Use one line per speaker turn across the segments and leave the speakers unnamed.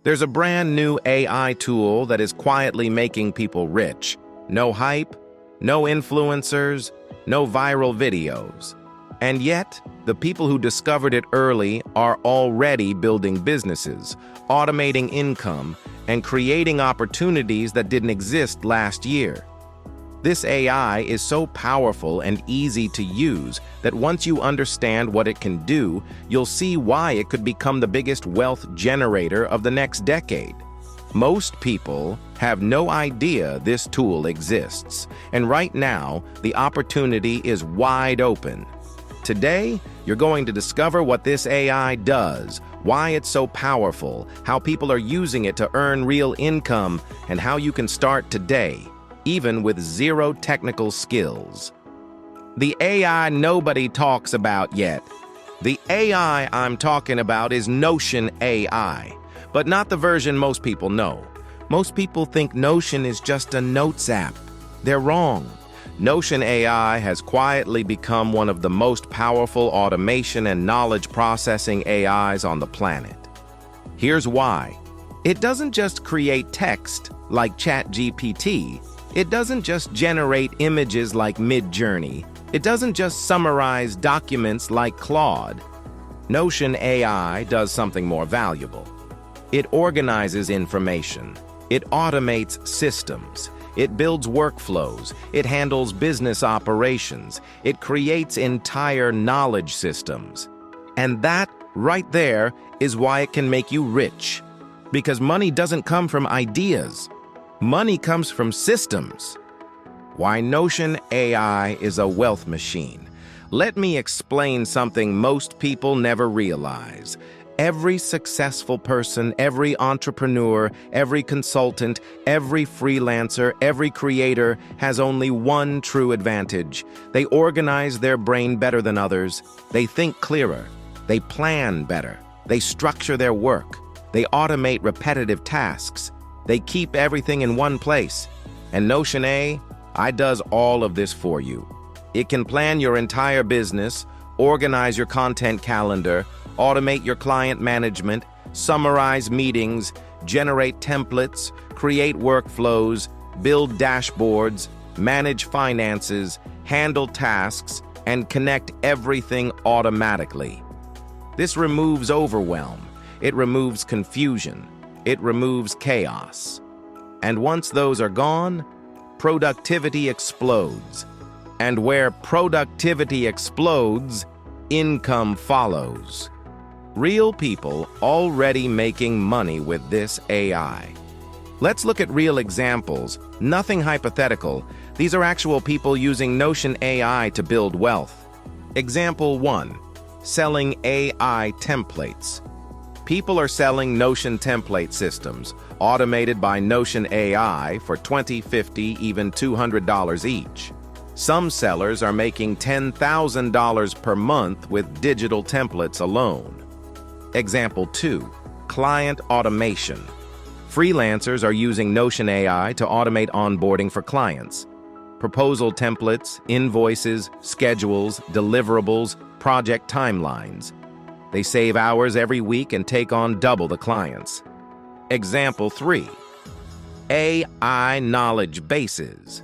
There's a brand new AI tool that is quietly making people rich. No hype, no influencers, no viral videos. And yet, the people who discovered it early are already building businesses, automating income, and creating opportunities that didn't exist last year. This AI is so powerful and easy to use that once you understand what it can do, you'll see why it could become the biggest wealth generator of the next decade. Most people have no idea this tool exists, and right now, the opportunity is wide open. Today, you're going to discover what this AI does, why it's so powerful, how people are using it to earn real income, and how you can start today, even with zero technical skills. The AI nobody talks about yet. The AI I'm talking about is Notion AI, but not the version most people know. Most people think Notion is just a notes app. They're wrong. Notion AI has quietly become one of the most powerful automation and knowledge processing AIs on the planet. Here's why. It doesn't just create text like ChatGPT. It doesn't just generate images like Midjourney. It doesn't just summarize documents like Claude. Notion AI does something more valuable. It organizes information. It automates systems. It builds workflows. It handles business operations. It creates entire knowledge systems. And that, right there, is why it can make you rich. Because money doesn't come from ideas. Money comes from systems. Why Notion AI is a wealth machine. Let me explain something most people never realize. Every successful person, every entrepreneur, every consultant, every freelancer, every creator has only one true advantage. They organize their brain better than others. They think clearer. They plan better. They structure their work. They automate repetitive tasks. They keep everything in one place. And Notion AI does all of this for you. It can plan your entire business, organize your content calendar, automate your client management, summarize meetings, generate templates, create workflows, build dashboards, manage finances, handle tasks, and connect everything automatically. This removes overwhelm. It removes confusion. It removes chaos. And once those are gone, productivity explodes. And where productivity explodes, income follows. Real people already making money with this AI. Let's look at real examples, nothing hypothetical. These are actual people using Notion AI to build wealth. Example 1, selling AI templates. People are selling Notion template systems, automated by Notion AI for $20, $50, even $200 each. Some sellers are making $10,000 per month with digital templates alone. Example 2, client automation. Freelancers are using Notion AI to automate onboarding for clients. Proposal templates, invoices, schedules, deliverables, project timelines. They save hours every week and take on double the clients. Example 3, AI knowledge bases.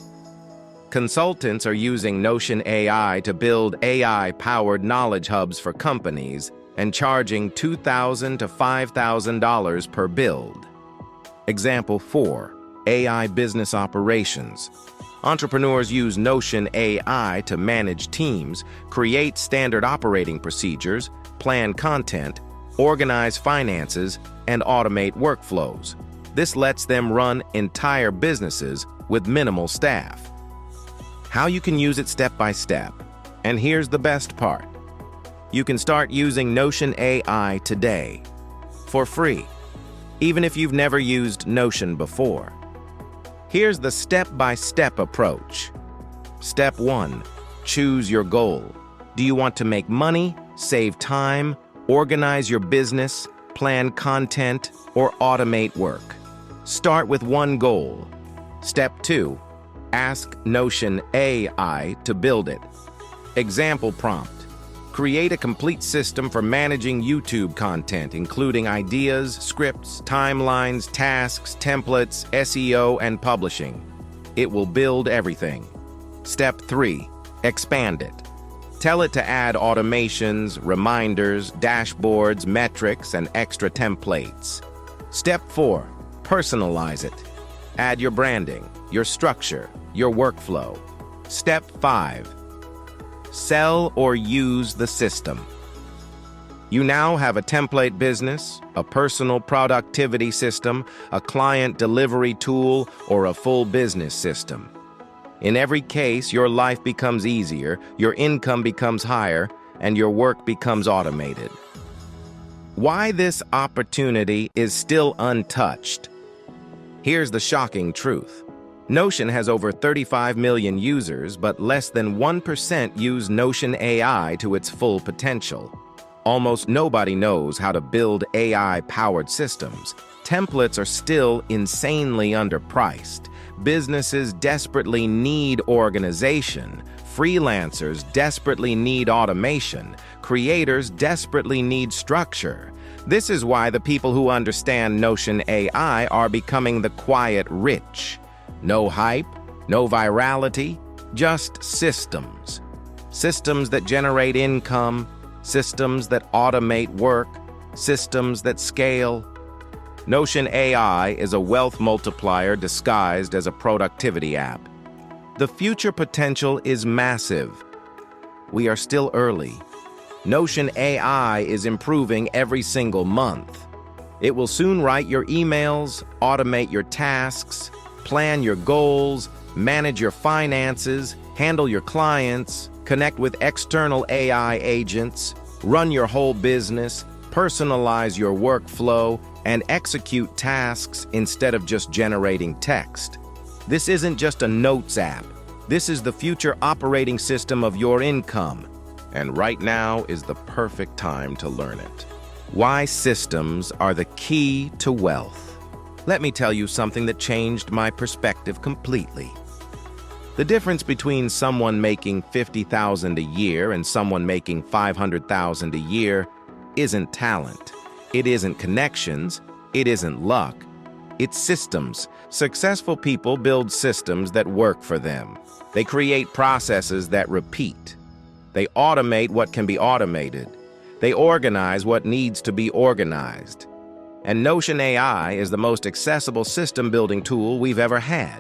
Consultants are using Notion AI to build AI-powered knowledge hubs for companies and charging $2,000 to $5,000 per build. Example 4, AI business operations. Entrepreneurs use Notion AI to manage teams, create standard operating procedures, plan content, organize finances, and automate workflows. This lets them run entire businesses with minimal staff. How you can use it step by step. And here's the best part. You can start using Notion AI today, for free, even if you've never used Notion before. Here's the step-by-step approach. Step 1, choose your goal. Do you want to make money, save time, organize your business, plan content, or automate work? Start with one goal. Step 2, ask Notion AI to build it. Example prompt. Create a complete system for managing YouTube content, including ideas, scripts, timelines, tasks, templates, SEO, and publishing. It will build everything. Step 3. Expand it. Tell it to add automations, reminders, dashboards, metrics, and extra templates. Step 4. Personalize it. Add your branding, your structure, your workflow. Step 5. Sell or use the system. You now have a template business, a personal productivity system, a client delivery tool, or a full business system. In every case, your life becomes easier, your income becomes higher, and your work becomes automated. Why this opportunity is still untouched? Here's the shocking truth. Notion has over 35 million users, but less than 1% use Notion AI to its full potential. Almost nobody knows how to build AI-powered systems. Templates are still insanely underpriced. Businesses desperately need organization. Freelancers desperately need automation. Creators desperately need structure. This is why the people who understand Notion AI are becoming the quiet rich. No hype, no virality, just systems. Systems that generate income, systems that automate work, systems that scale. Notion AI is a wealth multiplier disguised as a productivity app. The future potential is massive. We are still early. Notion AI is improving every single month. It will soon write your emails, automate your tasks, plan your goals, manage your finances, handle your clients, connect with external AI agents, run your whole business, personalize your workflow, and execute tasks instead of just generating text. This isn't just a notes app. This is the future operating system of your income. And right now is the perfect time to learn it. Why systems are the key to wealth. Let me tell you something that changed my perspective completely. The difference between someone making $50,000 a year and someone making $500,000 a year isn't talent. It isn't connections. It isn't luck. It's systems. Successful people build systems that work for them. They create processes that repeat. They automate what can be automated. They organize what needs to be organized. And Notion AI is the most accessible system-building tool we've ever had.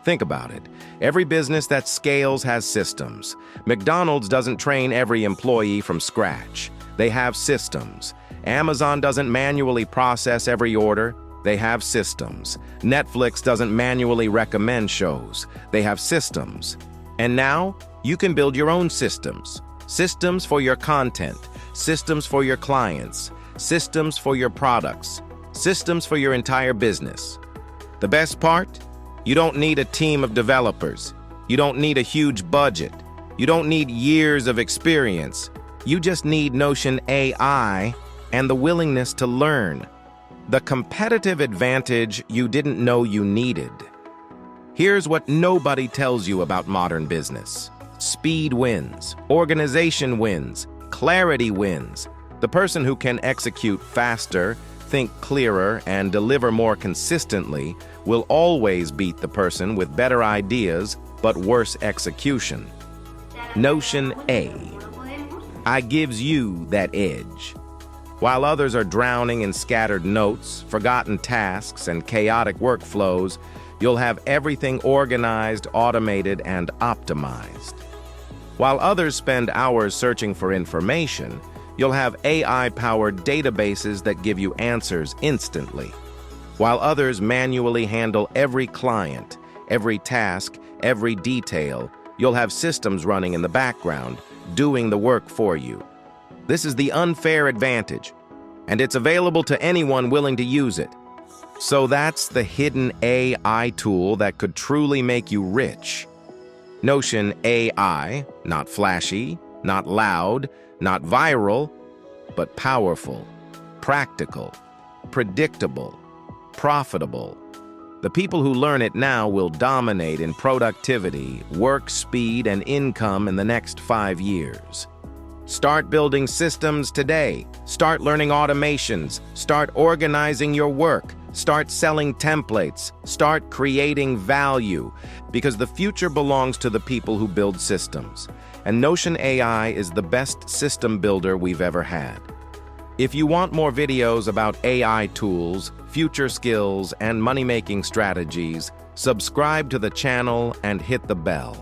Think about it. Every business that scales has systems. McDonald's doesn't train every employee from scratch. They have systems. Amazon doesn't manually process every order. They have systems. Netflix doesn't manually recommend shows. They have systems. And now, you can build your own systems. Systems for your content. Systems for your clients. Systems for your products. Systems for your entire business. The best part? You don't need a team of developers. You don't need a huge budget. You don't need years of experience. You just need Notion AI and the willingness to learn. The competitive advantage you didn't know you needed. Here's what nobody tells you about modern business. Speed wins. Organization wins. Clarity wins. The person who can execute faster, think clearer, and deliver more consistently will always beat the person with better ideas but worse execution. Notion AI gives you that edge. While others are drowning in scattered notes, forgotten tasks, and chaotic workflows, you'll have everything organized, automated, and optimized. While others spend hours searching for information, you'll have AI-powered databases that give you answers instantly. While others manually handle every client, every task, every detail, you'll have systems running in the background, doing the work for you. This is the unfair advantage, and it's available to anyone willing to use it. So that's the hidden AI tool that could truly make you rich. Notion AI, not flashy, not loud, not viral, but powerful, practical, predictable, profitable. The people who learn it now will dominate in productivity, work speed, and income in the next 5 years. Start building systems today. Start learning automations. Start organizing your work. Start selling templates. Start creating value. Because the future belongs to the people who build systems. And Notion AI is the best system builder we've ever had. If you want more videos about AI tools, future skills, and money-making strategies, subscribe to the channel and hit the bell.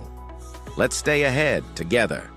Let's stay ahead together.